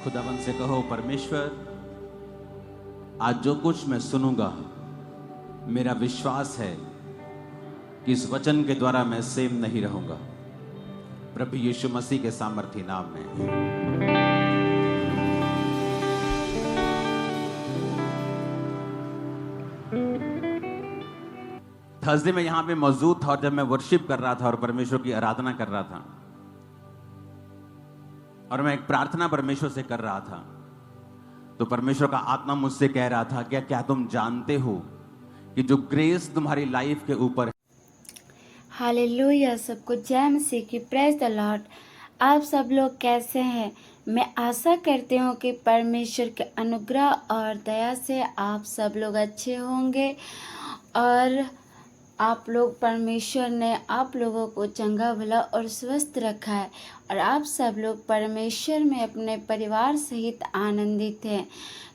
खुदावन से कहो, परमेश्वर आज जो कुछ मैं सुनूंगा, मेरा विश्वास है कि इस वचन के द्वारा मैं सेम नहीं रहूंगा। प्रभु यीशु मसीह के सामर्थी नाम में। थर्सडे में यहां पे मौजूद था और जब मैं वर्शिप कर रहा था और परमेश्वर की आराधना कर रहा था और मैं एक प्रार्थना परमेश्वर से कर रहा था, तो परमेश्वर का आत्मा मुझसे कह रहा था, क्या तुम जानते हो कि जो ग्रेस तुम्हारी लाइफ के ऊपर है। हालेलुया, सबको जय मसीह की, प्रेज द लॉर्ड। आप सब लोग कैसे हैं? मैं आशा करती हूँ कि परमेश्वर के अनुग्रह और दया से आप सब लोग अच्छे होंगे और आप लोग, परमेश्वर ने आप लोगों को चंगा भला और स्वस्थ रखा है और आप सब लोग परमेश्वर में अपने परिवार सहित आनंदित हैं।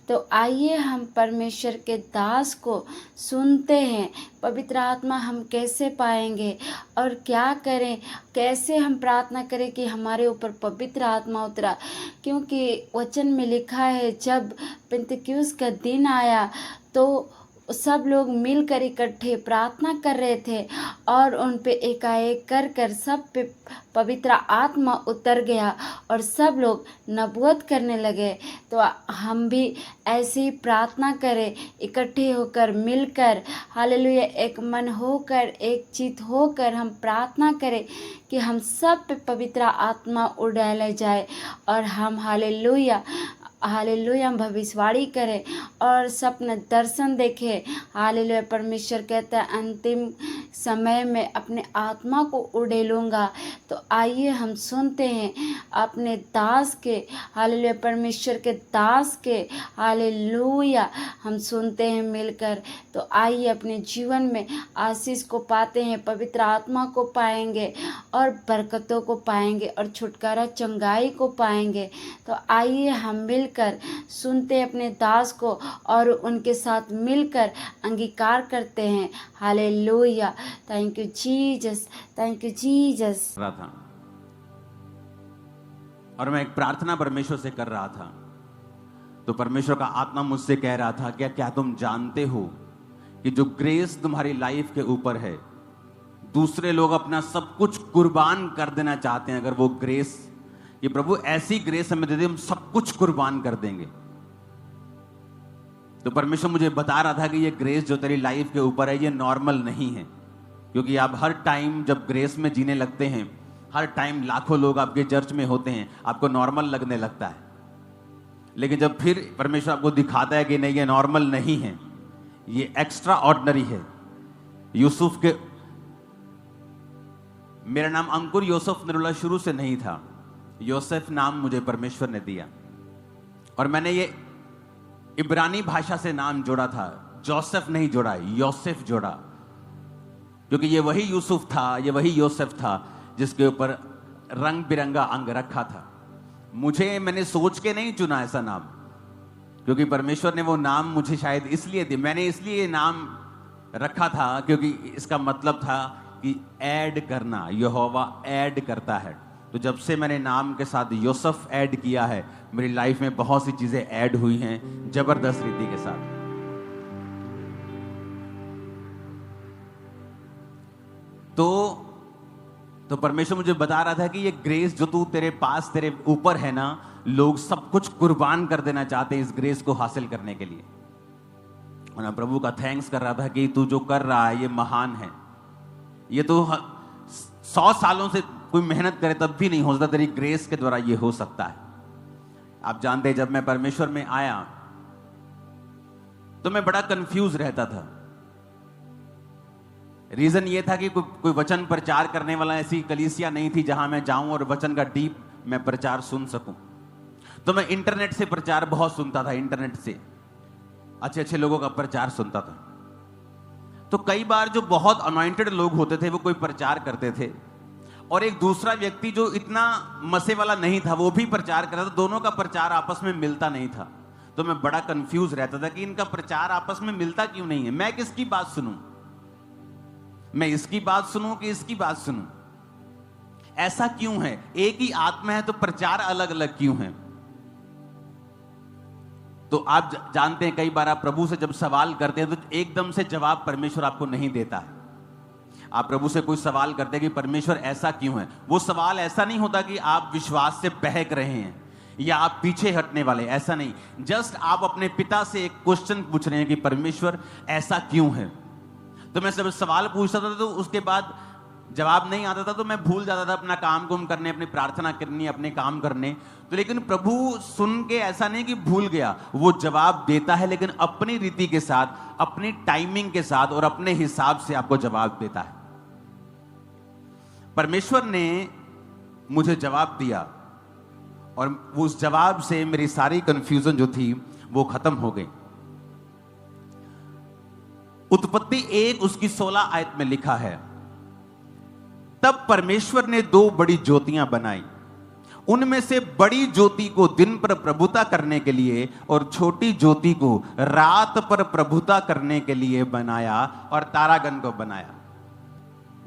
तो आइए हम परमेश्वर के दास को सुनते हैं। पवित्र आत्मा हम कैसे पाएंगे और क्या करें, कैसे हम प्रार्थना करें कि हमारे ऊपर पवित्र आत्मा उतरा, क्योंकि वचन में लिखा है जब पेंतिकुस्त का दिन आया तो सब लोग मिलकर इकट्ठे प्रार्थना कर रहे थे और उन पे एकाएक कर सब पे पवित्र आत्मा उतर गया और सब लोग नबूवत करने लगे। तो हम भी ऐसे ही प्रार्थना करें, इकट्ठे होकर मिलकर, हालेलुया, एक मन होकर, एक चित होकर हम प्रार्थना करें कि हम सब पे पवित्र आत्मा उड़ाया जाए और हम हालेलुया हालेलुया हम भविष्यवाणी करें और सपना दर्शन देखें। हालेलुया, परमेश्वर कहता है अंतिम समय में अपने आत्मा को उड़ेलूंगा। तो आइए हम सुनते हैं अपने दास के, हालेलुया, परमेश्वर के दास के, हालेलुया, हम सुनते हैं मिलकर। तो आइए अपने जीवन में आशीष को पाते हैं, पवित्र आत्मा को पाएंगे और बरकतों को पाएंगे और छुटकारा चंगाई को पाएंगे। तो आइए हम मिलकर सुनते अपने दास को और उनके साथ मिलकर अंगीकार करते हैं। Hallelujah, thank you Jesus, thank you Jesus. रहा था और मैं एक प्रार्थना परमेश्वर से कर रहा था, तो परमेश्वर का आत्मा मुझसे कह रहा था, क्या तुम जानते हो कि जो ग्रेस तुम्हारी लाइफ के ऊपर है, दूसरे लोग अपना सब कुछ कुर्बान कर देना चाहते हैं। अगर वो ग्रेस, ये प्रभु ऐसी ग्रेस हमें दे दे, हम सब कुछ कुर्बान कर देंगे। तो परमेश्वर मुझे बता रहा था कि ये ग्रेस जो तेरी लाइफ के ऊपर है, ये नॉर्मल नहीं है, क्योंकि आप हर टाइम जब ग्रेस में जीने लगते हैं, हर टाइम लाखों लोग आपके चर्च में होते हैं, आपको नॉर्मल लगने लगता है। लेकिन जब फिर परमेश्वर आपको दिखाता है कि नहीं, ये नॉर्मल नहीं है, ये एक्स्ट्रा ऑर्डिनरी है। यूसुफ के, मेरा नाम अंकुर यूसुफ निरुला शुरू से नहीं था, योसेफ नाम मुझे परमेश्वर ने दिया और मैंने ये इब्रानी भाषा से नाम जोड़ा था, जोसेफ नहीं जोड़ा, योसेफ जोड़ा, क्योंकि ये वही यूसुफ था, ये वही योसेफ था जिसके ऊपर रंग बिरंगा अंग रखा था। मैंने सोच के नहीं चुना ऐसा नाम, क्योंकि परमेश्वर ने वो नाम मुझे शायद इसलिए दी, मैंने इसलिए ये नाम रखा था क्योंकि इसका मतलब था कि ऐड करना, यहोवा ऐड करता है। तो जब से मैंने नाम के साथ यूसुफ ऐड किया है, मेरी लाइफ में बहुत सी चीजें ऐड हुई हैं जबरदस्त रीति के साथ। तो परमेश्वर मुझे बता रहा था कि ये ग्रेस जो तू तेरे पास, तेरे ऊपर है ना, लोग सब कुछ कुर्बान कर देना चाहते हैं इस ग्रेस को हासिल करने के लिए। और मैं प्रभु का थैंक्स कर रहा था कि तू जो कर रहा है ये महान है। ये तो 100 सालों से कोई मेहनत करे तब भी नहीं हो सकता, तेरी ग्रेस के द्वारा ये हो सकता है। आप जानते हैं, जब मैं परमेश्वर में आया तो मैं बड़ा कंफ्यूज रहता था। रीजन ये था कि कोई वचन प्रचार करने वाला ऐसी कलीसिया नहीं थी जहां मैं जाऊं और वचन का डीप मैं प्रचार सुन सकूं। तो मैं इंटरनेट से प्रचार बहुत सुनता था, इंटरनेट से अच्छे अच्छे लोगों का प्रचार सुनता था। तो कई बार जो बहुत अनॉइंटेड लोग होते थे वो कोई प्रचार करते थे और एक दूसरा व्यक्ति जो इतना मसे वाला नहीं था वो भी प्रचार करता था, दोनों का प्रचार आपस में मिलता नहीं था। तो मैं बड़ा कंफ्यूज रहता था कि इनका प्रचार आपस में मिलता क्यों नहीं है, मैं किसकी बात सुनूं, मैं इसकी बात सुनूं कि इसकी बात सुनूं, ऐसा क्यों है? एक ही आत्मा है तो प्रचार अलग अलग क्यों है? तो आप जानते हैं कई बार आप प्रभु से जब सवाल करते हैं तो एकदम से जवाब परमेश्वर आपको नहीं देता है। आप प्रभु से कोई सवाल करते हैं कि परमेश्वर ऐसा क्यों है, वो सवाल ऐसा नहीं होता कि आप विश्वास से बहक रहे हैं या आप पीछे हटने वाले, ऐसा नहीं। जस्ट आप अपने पिता से एक क्वेश्चन पूछ रहे हैं कि परमेश्वर ऐसा क्यों है। तो मैं जब सवाल पूछता था तो उसके बाद जवाब नहीं आता था तो मैं भूल जाता था अपना काम कुम करने, अपनी प्रार्थना करनी, अपने काम करने। तो लेकिन प्रभु सुन के ऐसा नहीं कि भूल गया, वो जवाब देता है लेकिन अपनी रीति के साथ, अपनी टाइमिंग के साथ और अपने हिसाब से आपको जवाब देता है। परमेश्वर ने मुझे जवाब दिया और उस जवाब से मेरी सारी कंफ्यूजन जो थी वो खत्म हो गई। उत्पत्ति 1 उसकी 16 आयत में लिखा है, तब परमेश्वर ने 2 बड़ी ज्योतियां बनाई, उनमें से बड़ी ज्योति को दिन पर प्रभुता करने के लिए और छोटी ज्योति को रात पर प्रभुता करने के लिए बनाया और तारागण को बनाया।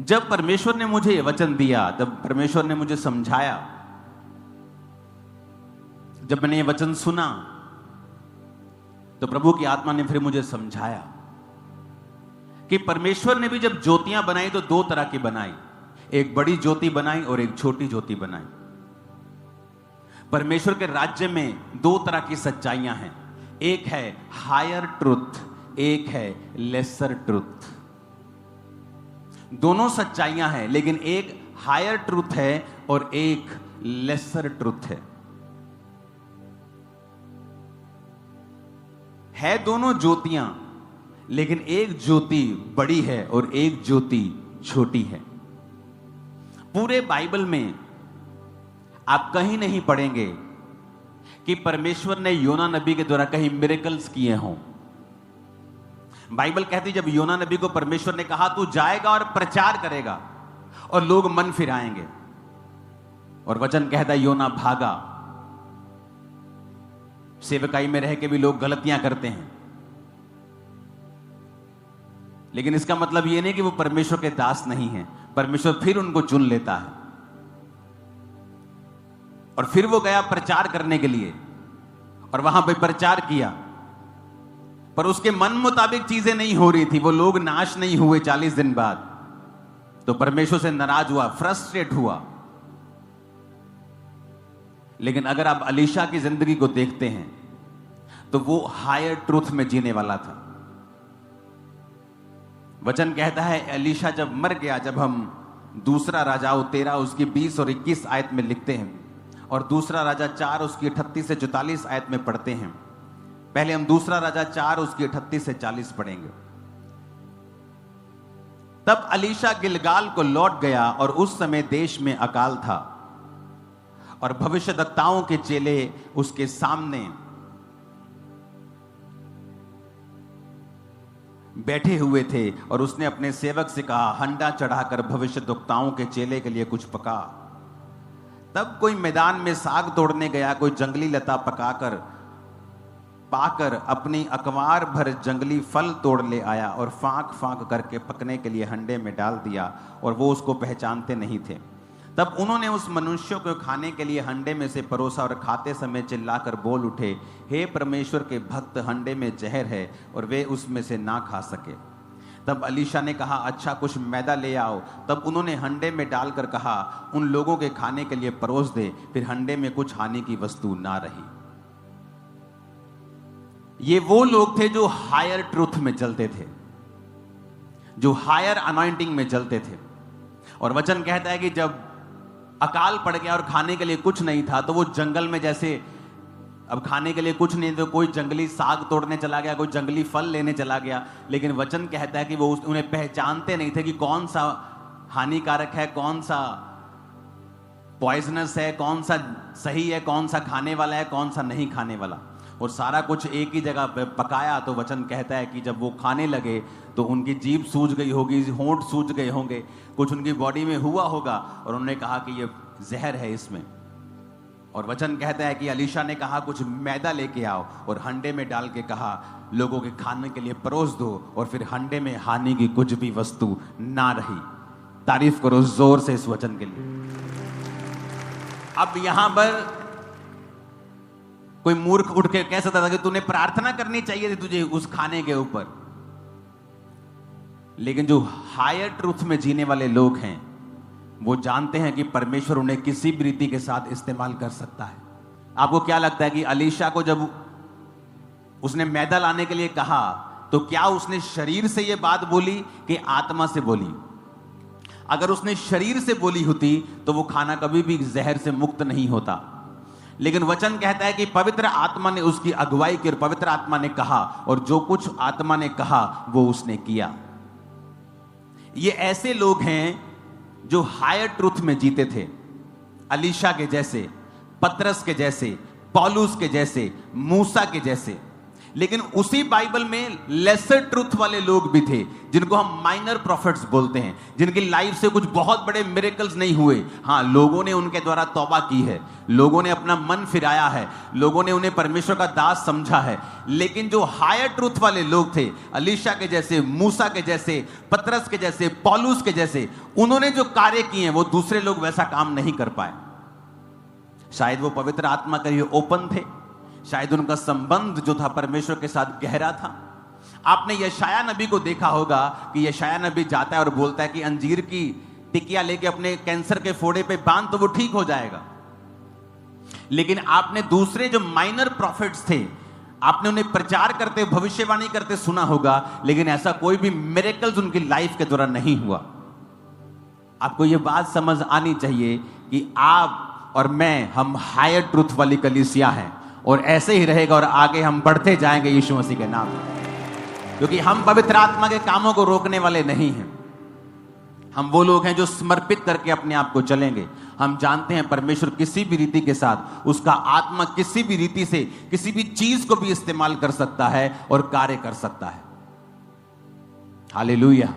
जब परमेश्वर ने मुझे यह वचन दिया, जब परमेश्वर ने मुझे समझाया, जब मैंने ये वचन सुना तो प्रभु की आत्मा ने फिर मुझे समझाया कि परमेश्वर ने भी जब ज्योतियां बनाई तो 2 तरह की बनाई, एक बड़ी ज्योति बनाई और एक छोटी ज्योति बनाई। परमेश्वर के राज्य में 2 तरह की सच्चाइयां हैं, एक है हायर ट्रुथ, एक है लेसर ट्रुथ। दोनों सच्चाइयां हैं लेकिन एक हायर ट्रुथ है और एक लेसर ट्रुथ है दोनों ज्योतियां, लेकिन एक ज्योति बड़ी है और एक ज्योति छोटी है। पूरे बाइबल में आप कहीं नहीं पढ़ेंगे कि परमेश्वर ने योना नबी के द्वारा कहीं मिरेकल्स किए हों। बाइबल कहती जब योना नबी को परमेश्वर ने कहा तू जाएगा और प्रचार करेगा और लोग मन फिराएंगे, और वचन कहता है योना भागा। सेवकाई में रह के भी लोग गलतियां करते हैं, लेकिन इसका मतलब यह नहीं कि वो परमेश्वर के दास नहीं हैं। परमेश्वर फिर उनको चुन लेता है और फिर वो गया प्रचार करने के लिए और वहां पे प्रचार किया, पर उसके मन मुताबिक चीजें नहीं हो रही थी, वो लोग नाश नहीं हुए 40 दिन बाद। तो परमेश्वर से नाराज हुआ, फ्रस्ट्रेट हुआ। लेकिन अगर आप अलीशा की जिंदगी को देखते हैं तो वो हायर ट्रूथ में जीने वाला था। वचन कहता है अलीशा जब मर गया, जब हम दूसरा राजा 13 उसकी 20 और 21 आयत में लिखते हैं और दूसरा राजा 4 उसकी 38 से 44 आयत में पढ़ते हैं। पहले हम दूसरा राजा 4 उसकी 38 से 40 पढ़ेंगे। तब अलीशा गिलगाल को लौट गया और उस समय देश में अकाल था और भविष्यद्वक्ताओं के चेले उसके सामने बैठे हुए थे और उसने अपने सेवक से कहा हंडा चढ़ाकर भविष्यद्वक्ताओं के चेले के लिए कुछ पका। तब कोई मैदान में साग तोड़ने गया, कोई जंगली लता पाकर अपनी अकवार भर जंगली फल तोड़ ले आया और फांक फांक करके पकने के लिए हंडे में डाल दिया, और वो उसको पहचानते नहीं थे। तब उन्होंने उस मनुष्य को खाने के लिए हंडे में से परोसा और खाते समय चिल्लाकर बोल उठे, हे परमेश्वर के भक्त, हंडे में जहर है और वे उसमें से ना खा सके। तब अलीशा ने कहा अच्छा कुछ मैदा ले आओ। तब उन्होंने हंडे में डालकर कहा उन लोगों के खाने के लिए परोस दे। फिर हंडे में कुछ हानि की वस्तु ना रही। ये वो लोग थे जो हायर ट्रूथ में चलते थे, जो हायर अनॉइंटिंग में चलते थे। और वचन कहता है कि जब अकाल पड़ गया और खाने के लिए कुछ नहीं था तो वो जंगल में, जैसे अब खाने के लिए कुछ नहीं तो कोई जंगली साग तोड़ने चला गया, कोई जंगली फल लेने चला गया। लेकिन वचन कहता है कि वो उन्हें पहचानते नहीं थे कि कौन सा हानिकारक है, कौन सा पॉइजनस है, कौन सा सही है, कौन सा खाने वाला है, कौन सा नहीं खाने वाला। और सारा कुछ एक ही जगह पकाया। तो वचन कहता है कि जब वो खाने लगे तो उनकी जीभ सूज गई होगी, होंठ सूज गए होंगे, कुछ उनकी बॉडी में हुआ होगा और उन्होंने कहा कि ये जहर है इसमें। और वचन कहता है कि अलीशा ने कहा कुछ मैदा लेके आओ और हंडे में डाल के कहा लोगों के खाने के लिए परोस दो। और फिर हंडे में हानि की कुछ भी वस्तु ना रही। तारीफ करो जोर से इस वचन के लिए। अब यहां पर कोई मूर्ख उठ के कह सकता था कि तूने प्रार्थना करनी चाहिए थी तुझे उस खाने के ऊपर। लेकिन जो हायर ट्रूथ में जीने वाले लोग हैं वो जानते हैं कि परमेश्वर उन्हें किसी भी रीति के साथ इस्तेमाल कर सकता है। आपको क्या लगता है कि अलीशा को जब उसने मैदा लाने के लिए कहा तो क्या उसने शरीर से यह बात बोली कि आत्मा से बोली? अगर उसने शरीर से बोली होती तो वो खाना कभी भी जहर से मुक्त नहीं होता। लेकिन वचन कहता है कि पवित्र आत्मा ने उसकी अगुवाई की और पवित्र आत्मा ने कहा, और जो कुछ आत्मा ने कहा वो उसने किया। ये ऐसे लोग हैं जो हायर ट्रूथ में जीते थे, अलीशा के जैसे, पतरस के जैसे, पौलुस के जैसे, मूसा के जैसे। लेकिन उसी बाइबल में लेसर ट्रूथ वाले लोग भी थे जिनको हम माइनर प्रॉफिट्स बोलते हैं, जिनकी लाइफ से कुछ बहुत बड़े मिरेकल्स नहीं हुए। हाँ, लोगों ने उनके द्वारा तौबा की है, लोगों ने अपना मन फिराया है, लोगों ने उन्हें परमेश्वर का दास समझा है। लेकिन जो हायर ट्रूथ वाले लोग थे, अलीशा के जैसे, मूसा के जैसे, पतरस के जैसे, पौलुस के जैसे, उन्होंने जो कार्य किए हैं वो दूसरे लोग वैसा काम नहीं कर पाए। शायद वो पवित्र आत्मा के लिए ओपन थे, शायद उनका संबंध जो था परमेश्वर के साथ गहरा था। आपने यशाया नबी को देखा होगा कि यशाया नबी जाता है और बोलता है कि अंजीर की टिकिया लेके अपने कैंसर के फोड़े पे बांध तो वो ठीक हो जाएगा। लेकिन आपने दूसरे जो माइनर प्रॉफिट्स थे, आपने उन्हें प्रचार करते, भविष्यवाणी करते सुना होगा, लेकिन ऐसा कोई भी मिरेकल्स उनकी लाइफ के दौरान नहीं हुआ। आपको यह बात समझ आनी चाहिए कि आप और मैं, हम हायर ट्रूथ वाली कलीसिया हैं, और ऐसे ही रहेगा और आगे हम बढ़ते जाएंगे यीशु मसीह के नाम में, क्योंकि हम पवित्र आत्मा के कामों को रोकने वाले नहीं हैं। हम वो लोग हैं जो समर्पित करके अपने आप को चलेंगे। हम जानते हैं परमेश्वर किसी भी रीति के साथ, उसका आत्मा किसी भी रीति से किसी भी चीज को भी इस्तेमाल कर सकता है और कार्य कर सकता है। हालेलुया।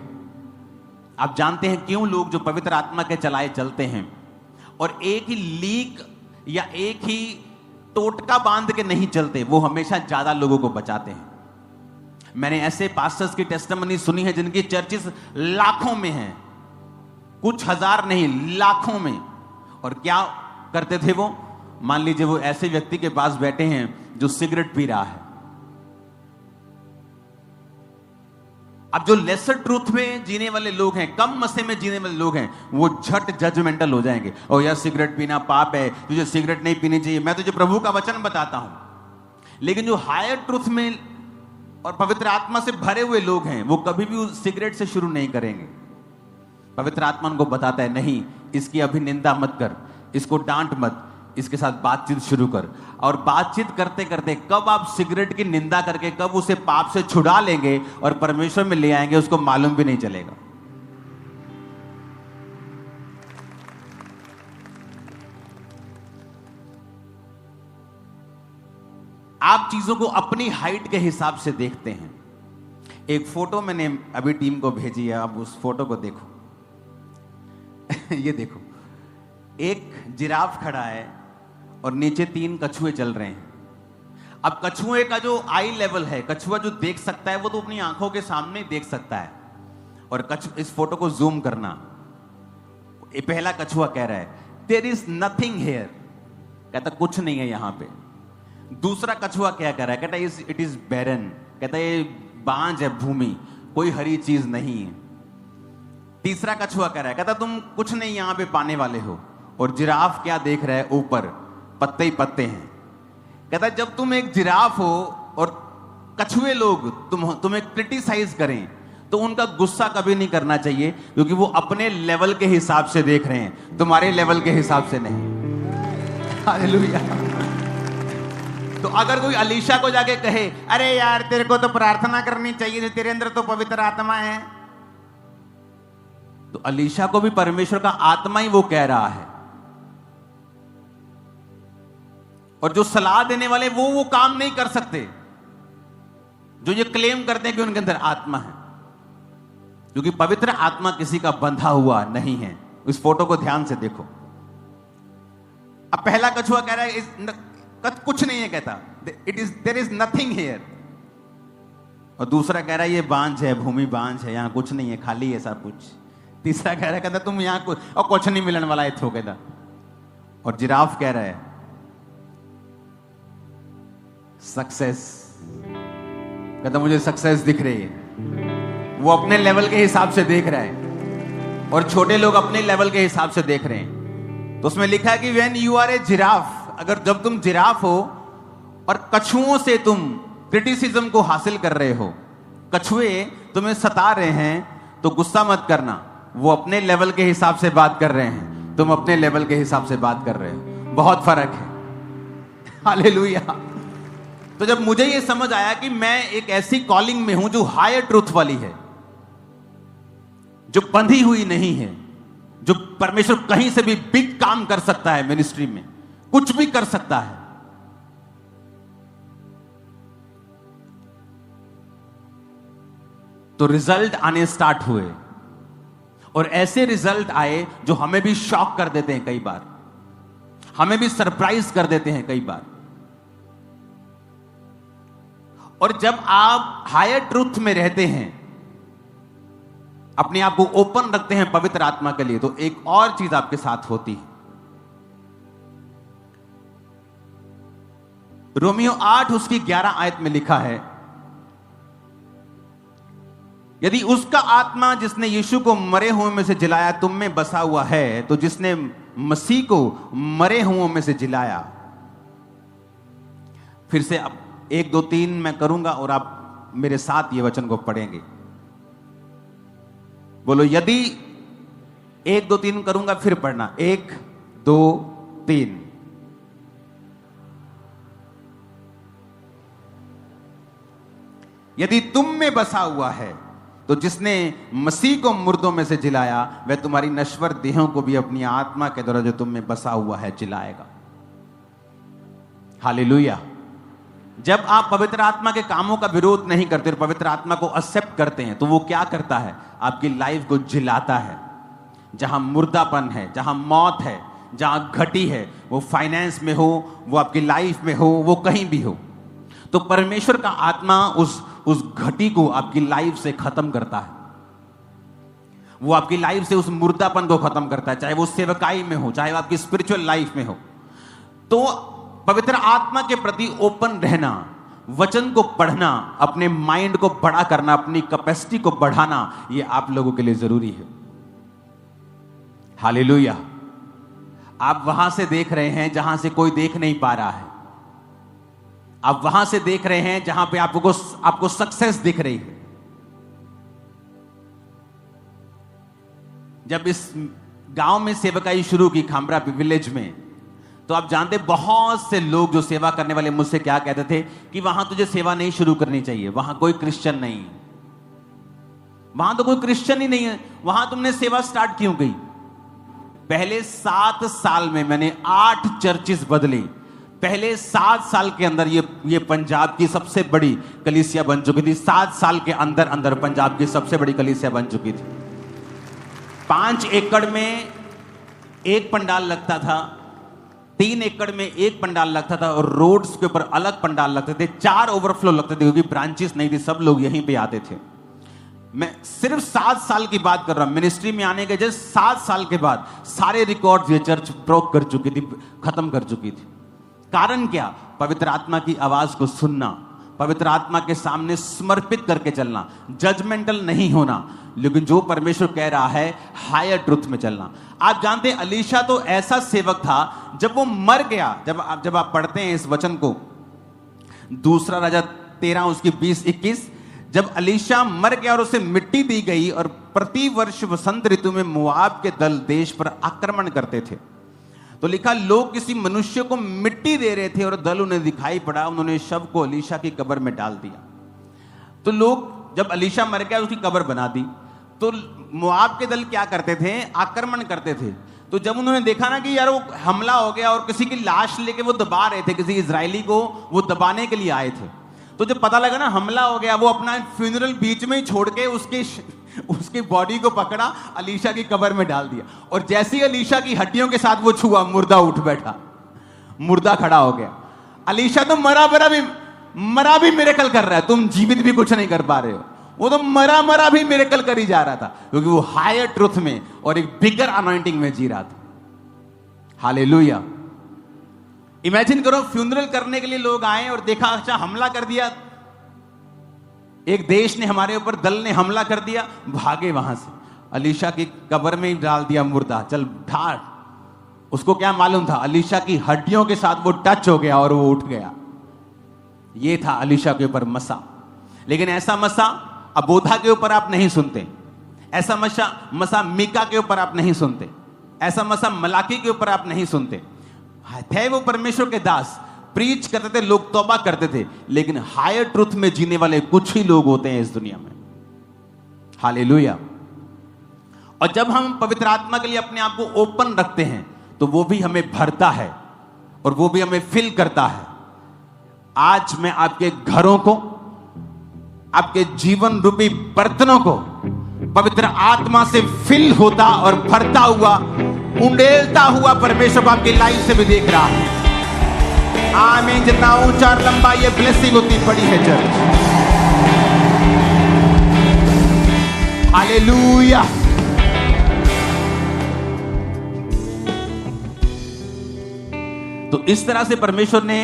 आप जानते हैं क्यों लोग जो पवित्र आत्मा के चलाए चलते हैं और एक ही लीक या एक ही टोटका बांध के नहीं चलते, वो हमेशा ज्यादा लोगों को बचाते हैं। मैंने ऐसे पास्टर्स की टेस्टिमनी सुनी है जिनकी चर्चेस लाखों में हैं, कुछ हजार नहीं, लाखों में। और क्या करते थे वो? मान लीजिए वो ऐसे व्यक्ति के पास बैठे हैं जो सिगरेट पी रहा है। अब जो लेसर ट्रूथ में जीने वाले लोग हैं, कम मसे में जीने वाले लोग हैं, वो झट जजमेंटल हो जाएंगे। और यार सिगरेट पीना पाप है, तुझे सिगरेट नहीं पीनी चाहिए, मैं तुझे प्रभु का वचन बताता हूं। लेकिन जो हायर ट्रूथ में और पवित्र आत्मा से भरे हुए लोग हैं, वो कभी भी उस सिगरेट से शुरू नहीं करेंगे। पवित्र आत्मा उनको बताता है, नहीं, इसकी अभी निंदा मत कर, इसको डांट मत, इसके साथ बातचीत शुरू कर। और बातचीत करते करते कब आप सिगरेट की निंदा करके कब उसे पाप से छुड़ा लेंगे और परमेश्वर में ले आएंगे, उसको मालूम भी नहीं चलेगा। आप चीजों को अपनी हाइट के हिसाब से देखते हैं। एक फोटो मैंने अभी टीम को भेजी है, आप उस फोटो को देखो। ये देखो, एक जिराफ खड़ा है और नीचे 3 कछुए चल रहे हैं। अब कछुए का जो आई लेवल है, कछुआ जो देख सकता है वो तो अपनी आंखों के सामने देख सकता है। और इस फोटो को जूम करना, पहला कछुआ कह रहा है देयर इज नथिंग हियर, कहता कुछ नहीं है यहां पे। दूसरा कछुआ क्या कह रहा है? कहता इट इज बैरन, कहता ये बांझ है भूमि, कोई हरी चीज नहीं है। तीसरा कछुआ कह रहा है, कहता तुम कुछ नहीं यहां पे पाने वाले हो। और जिराफ क्या देख रहा है? ऊपर पत्ते ही पत्ते हैं। कहता जब तुम एक जिराफ हो और कछुए लोग तुम्हें क्रिटिसाइज करें तो उनका गुस्सा कभी नहीं करना चाहिए, क्योंकि वो अपने लेवल के हिसाब से देख रहे हैं, तुम्हारे लेवल के हिसाब से नहीं। हालेलुया। तो अगर कोई अलीशा को जाके कहे, अरे यार तेरे को तो प्रार्थना करनी चाहिए, तेरे अंदर तो पवित्र आत्मा है, तो अलीशा को भी परमेश्वर का आत्मा ही वो कह रहा है। और जो सलाह देने वाले वो काम नहीं कर सकते जो ये क्लेम करते हैं कि उनके अंदर आत्मा है, क्योंकि पवित्र आत्मा किसी का बंधा हुआ नहीं है। इस फोटो को ध्यान से देखो। अब पहला कछुआ कह रहा है कुछ नहीं है, कहता देयर इज नथिंग हियर। और दूसरा कह रहा है ये बांझ है, भूमि बांझ है, यहां कुछ नहीं है, खाली है सब कुछ। तीसरा कह रहा है, कहता तुम यहां कुछ नहीं मिलने वाला है, कहता। और जिराफ कह रहा है सक्सेस। कहता मुझे सक्सेस दिख रही है। वो अपने लेवल के हिसाब से देख रहा है और छोटे लोग अपने लेवल के हिसाब से देख रहे हैं। तो उसमें लिखा है कि when you are a giraffe, अगर जब तुम जिराफ हो और कछुओं से तुम क्रिटिसिज्म को हासिल कर रहे हो, कछुए तुम्हें सता रहे हैं, तो गुस्सा मत करना। वो अपने लेवल के हिसाब से बात कर रहे हैं, तुम अपने लेवल के हिसाब से बात कर रहे हो। बहुत फर्क है। हालेलुया। तो जब मुझे ये समझ आया कि मैं एक ऐसी कॉलिंग में हूं जो हायर ट्रूथ वाली है, जो बंधी हुई नहीं है, जो परमेश्वर कहीं से भी बिग काम कर सकता है, मिनिस्ट्री में कुछ भी कर सकता है। तो रिजल्ट आने स्टार्ट हुए और ऐसे रिजल्ट आए जो हमें भी शॉक कर देते हैं, कई बार हमें भी सरप्राइज कर देते हैं कई बार। और जब आप हायर ट्रूथ में रहते हैं, अपने आप को ओपन रखते हैं पवित्र आत्मा के लिए, तो एक और चीज आपके साथ होती है। रोमियो 8 उसकी 11 आयत में लिखा है, यदि उसका आत्मा जिसने यीशु को मरे हुए में से जिलाया तुम में बसा हुआ है, तो जिसने मसीह को मरे हुओं में से जिलाया। फिर से अब 1 2 3 मैं करूंगा और आप मेरे साथ ये वचन को पढ़ेंगे। बोलो, यदि 1 2 3 करूंगा, फिर पढ़ना। 1 2 3। यदि तुम में बसा हुआ है, तो जिसने मसीह को मुर्दों में से जिलाया, वह तुम्हारी नश्वर देहों को भी अपनी आत्मा के द्वारा जो तुम में बसा हुआ है जिलाएगा। हालेलुया। जब आप पवित्र आत्मा के कामों का विरोध नहीं करते और पवित्र आत्मा को एक्सेप्ट करते हैं, तो वो क्या करता है? आपकी लाइफ को जिलाता है। जहां मुर्दापन है, जहां मौत है, जहां घटी है, वो फाइनेंस में हो, वो आपकी लाइफ में हो, वो कहीं भी हो, तो परमेश्वर का आत्मा उस घटी को आपकी लाइफ से खत्म करता है। वो आपकी लाइफ से उस मुर्दापन को खत्म करता है, चाहे वो सेवकाई में हो, चाहे वो आपकी स्पिरिचुअल लाइफ में हो। तो पवित्र आत्मा के प्रति ओपन रहना, वचन को पढ़ना, अपने माइंड को बड़ा करना, अपनी कैपेसिटी को बढ़ाना, ये आप लोगों के लिए जरूरी है। हालेलुया। आप वहां से देख रहे हैं जहां से कोई देख नहीं पा रहा है। आप वहां से देख रहे हैं जहां पे आपको सक्सेस दिख रही है। जब इस गांव में सेवकाई शुरू की, खामरा विलेज में, तो आप जानते बहुत से लोग जो सेवा करने वाले मुझसे क्या कहते थे कि वहां तुझे सेवा नहीं शुरू करनी चाहिए, वहां कोई क्रिश्चियन नहीं, वहां तो कोई क्रिश्चियन ही नहीं है, वहां तुमने सेवा स्टार्ट क्यों की? पहले 7 साल में मैंने 8 चर्चेस बदली। पहले 7 साल के अंदर ये पंजाब की सबसे बड़ी कलीसिया बन चुकी थी। 7 साल के अंदर अंदर पंजाब की सबसे बड़ी कलीसिया बन चुकी थी। 5 एकड़ में एक पंडाल लगता था, 3 एकड़ में एक पंडाल लगता था और रोड्स के ऊपर अलग पंडाल लगते थे। 4 ओवरफ्लो लगते थे क्योंकि ब्रांचेस नहीं थी, सब लोग यहीं पे आते थे। मैं सिर्फ 7 साल की बात कर रहा हूं। मिनिस्ट्री में आने के जस्ट 7 साल के बाद सारे रिकॉर्ड्स ये चर्च ब्रोक कर चुकी थी, खत्म कर चुकी थी। कारण क्या? पवित्र आत्मा की आवाज को सुनना, पवित्र आत्मा के सामने समर्पित करके चलना, जजमेंटल नहीं होना, लेकिन जो परमेश्वर कह रहा है हायर ट्रुथ में चलना। आप जानते हैं अलीशा तो ऐसा सेवक था, जब वो मर गया, जब आप पढ़ते हैं इस वचन को, 2 राजा 13 उसकी 20-21, जब अलीशा मर गया और उसे मिट्टी दी गई और प्रति वर्ष वसंत ऋतु में मोआब के दल देश पर आक्रमण करते थे, तो लिखा लोग किसी मनुष्य को मिट्टी दे रहे थे और दल उन्हें दिखाई पड़ा, उन्होंने शव को अलीशा की कब्र में डाल दिया। तो लोग जब अलीशा मर गया उसकी कब्र बना दी, तो मोआब के दल क्या करते थे? आक्रमण करते थे। तो जब उन्होंने देखा ना कि यार वो हमला हो गया और किसी की लाश लेके वो दबा रहे थे, किसी इजरायली को वो दबाने के लिए आए थे, तो जब पता लगा ना हमला हो गया, वो अपना फ्यूनरल बीच में ही छोड़ के उसकी बॉडी को पकड़ा, अलीशा की कब्र में डाल दिया। और जैसे ही अलीशा की हड्डियों के साथ वो छुआ, मुर्दा उठ बैठा, मुर्दा खड़ा हो गया। अलीशा तो मरा भी मिरेकल कर रहा है, तुम जीवित भी कुछ नहीं कर पा रहे हो। वो तो मरा भी मिरेकल कर ही जा रहा था, क्योंकि वो हायर ट्रुथ में और एक बिगर अनॉइंटिंग में जी रहा था। हालेलुया। इमेजिन करो, फ्यूनरल करने के लिए लोग आए और देखा, अच्छा हमला कर दिया, एक देश ने हमारे ऊपर, दल ने हमला कर दिया, भागे वहां से, अलीशा की कब्र में ही डाल दिया मुर्दा, चल ढाड़। उसको क्या मालूम था, अलीशा की हड्डियों के साथ वो टच हो गया और वो उठ गया। ये था अलीशा के ऊपर मसा। लेकिन ऐसा मसा अबोधा के ऊपर आप नहीं सुनते, ऐसा मसा मीका के ऊपर आप नहीं सुनते, ऐसा मसा मलाकी के ऊपर आप नहीं सुनते। थे वो परमेश्वर के दास, प्रीच करते थे, लोग तौबा करते थे, लेकिन हायर ट्रुथ में जीने वाले कुछ ही लोग होते हैं इस दुनिया में। हालेलुया। और जब हम पवित्र आत्मा के लिए अपने आप को ओपन रखते हैं तो वो भी हमें भरता है और वो भी हमें फिल करता है। आज मैं आपके घरों को, आपके जीवन रूपी बर्तनों को पवित्र आत्मा से फिल होता और भरता हुआ, उंडेलता हुआ परमेश्वर आपकी लाइफ से भी देख रहा है। आमीन। जितना ऊंचा और लंबा ये ब्लेसिंग उतनी बड़ी है चर्च। हालेलुया। तो इस तरह से परमेश्वर ने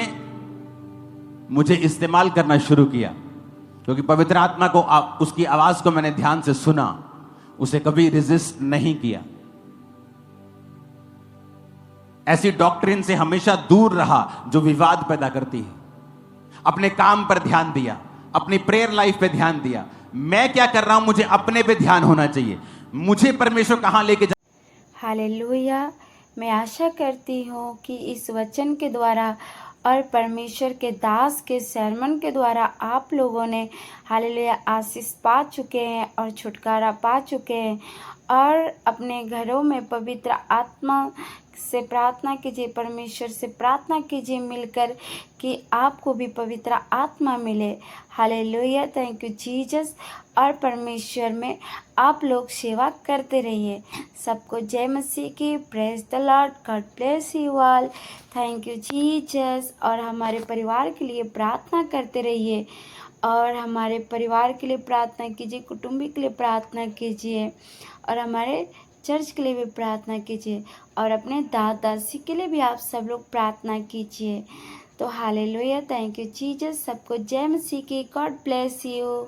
मुझे इस्तेमाल करना शुरू किया, क्योंकि पवित्र आत्मा को, उसकी आवाज को मैंने ध्यान से सुना, उसे कभी रेजिस्ट नहीं किया, ऐसी डॉक्ट्रिन से हमेशा दूर रहा जो विवाद पैदा करती है। अपने काम पर ध्यान दिया, अपनी प्रेयर लाइफ पे ध्यान दिया। मैं क्या कर रहा हूं, मुझे अपने पे ध्यान होना चाहिए, मुझे परमेश्वर कहां लेके जा। हालेलुया। मैं आशा करती हूँ कि इस वचन के द्वारा और परमेश्वर के दास के सरमन के द्वारा आप लोगों ने हालेलुया आशीष पा चुके हैं और छुटकारा पा चुके हैं, और अपने घरों में पवित्र आत्मा से प्रार्थना कीजिए, परमेश्वर से प्रार्थना कीजिए मिलकर कि आपको भी पवित्र आत्मा मिले। हालेलुया। Thank you Jesus. और परमेश्वर में आप लोग सेवा करते रहिए। सबको जय मसीह की। Praise the Lord. God bless you all. Thank you Jesus. और हमारे परिवार के लिए प्रार्थना करते रहिए, और हमारे परिवार के लिए प्रार्थना कीजिए, कुटुंबी के लिए प्रार्थना कीजिए, और हमारे चर्च के लिए भी प्रार्थना कीजिए, और अपने दादा दादी के लिए भी आप सब लोग प्रार्थना कीजिए। तो हालेलुया। Thank you Jesus. सबको जय मसीह की। God bless you.